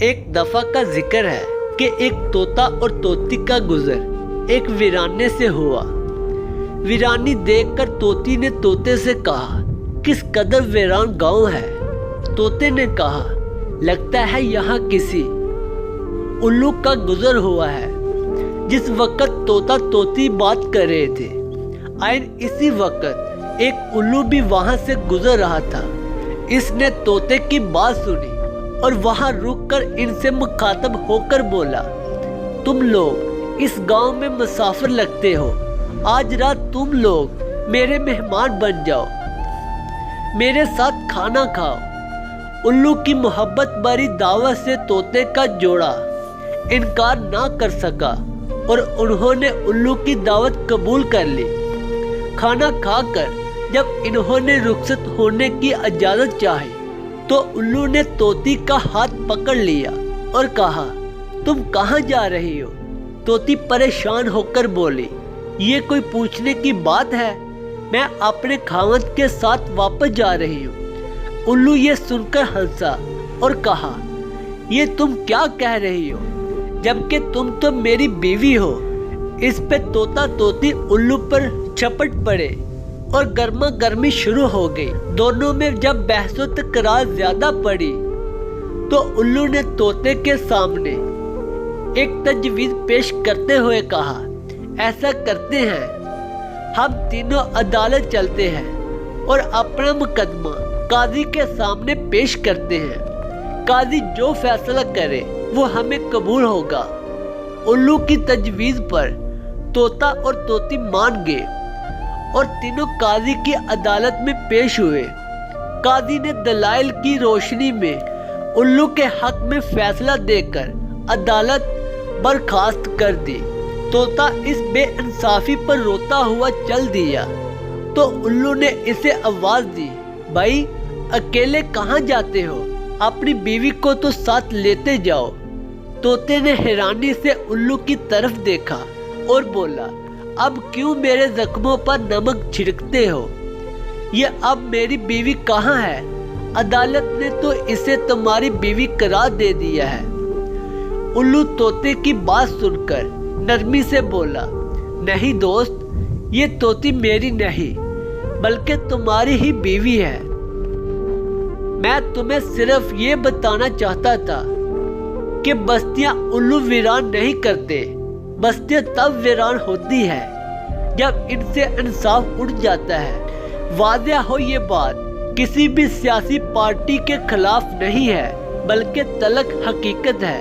ایک دفعہ کا ذکر ہے کہ ایک طوطا اور طوطی کا گزر ایک ویرانے سے ہوا۔ ویرانی دیکھ کر طوطی نے طوطے سے کہا، کس قدر ویران گاؤں ہے۔ طوطے نے کہا، لگتا ہے یہاں کسی الو کا گزر ہوا ہے۔ جس وقت طوطا طوطی بات کر رہے تھے، عین اسی وقت ایک الو بھی وہاں سے گزر رہا تھا۔ اس نے طوطے کی بات سنی اور وہاں رک کر ان سے مخاطب ہو کر بولا، تم لوگ اس گاؤں میں مسافر لگتے ہو، آج رات تم لوگ میرے مہمان بن جاؤ، میرے ساتھ کھانا کھاؤ۔ الو کی محبت بھری دعوت سے طوطے کا جوڑا انکار نہ کر سکا اور انہوں نے الو کی دعوت قبول کر لی۔ کھانا کھا کر جب انہوں نے رخصت ہونے کی اجازت چاہی تو الو نے طوطی کا ہاتھ پکڑ لیا اور کہا، تم کہاں جا رہی ہو؟ طوطی پریشان ہو کر بولی، یہ کوئی پوچھنے کی بات ہے، میں اپنے خاوند کے ساتھ واپس جا رہی ہوں۔ الو یہ سن کر ہنسا اور کہا، یہ تم کیا کہہ رہی ہو، جبکہ تم تو میری بیوی ہو۔ اس پہ طوطا طوطی الو پر چھپٹ پڑے اور گرما گرمی شروع ہو گئی۔ دونوں میں جب بحث و تکرار زیادہ پڑی تو الو نے طوطے کے سامنے ایک تجویز پیش کرتے ہوئے کہا، ایسا کرتے ہیں، ہم تینوں عدالت چلتے ہیں اور اپنا مقدمہ قاضی کے سامنے پیش کرتے ہیں، قاضی جو فیصلہ کرے وہ ہمیں قبول ہوگا۔ الو کی تجویز پر طوطا اور طوطی مان گئے اور تینوں قاضی کی عدالت میں پیش ہوئے۔ قاضی نے دلائل کی روشنی میں الو کے حق میں فیصلہ دے کر عدالت برخاست کر دی۔ طوطا اس بے انصافی پر روتا ہوا چل دیا تو الو نے اسے آواز دی، بھائی اکیلے کہاں جاتے ہو، اپنی بیوی کو تو ساتھ لیتے جاؤ۔ طوطے نے حیرانی سے الو کی طرف دیکھا اور بولا، اب کیوں میرے زخموں پر نمک چھڑکتے ہو؟ یہ اب میری بیوی کہاں ہے؟ عدالت نے تو اسے تمہاری بیوی قرار دے دیا ہے۔ الو طوطے کی بات سن کر نرمی سے بولا، نہیں دوست، یہ طوطی میری نہیں بلکہ تمہاری ہی بیوی ہے۔ میں تمہیں صرف یہ بتانا چاہتا تھا کہ بستیاں الو ویران نہیں کرتے، بستیاں تب ویران ہوتی ہے جب ان سے انصاف اٹھ جاتا ہے۔ واضح ہو یہ بات کسی بھی سیاسی پارٹی کے خلاف نہیں ہے بلکہ تلخ حقیقت ہے۔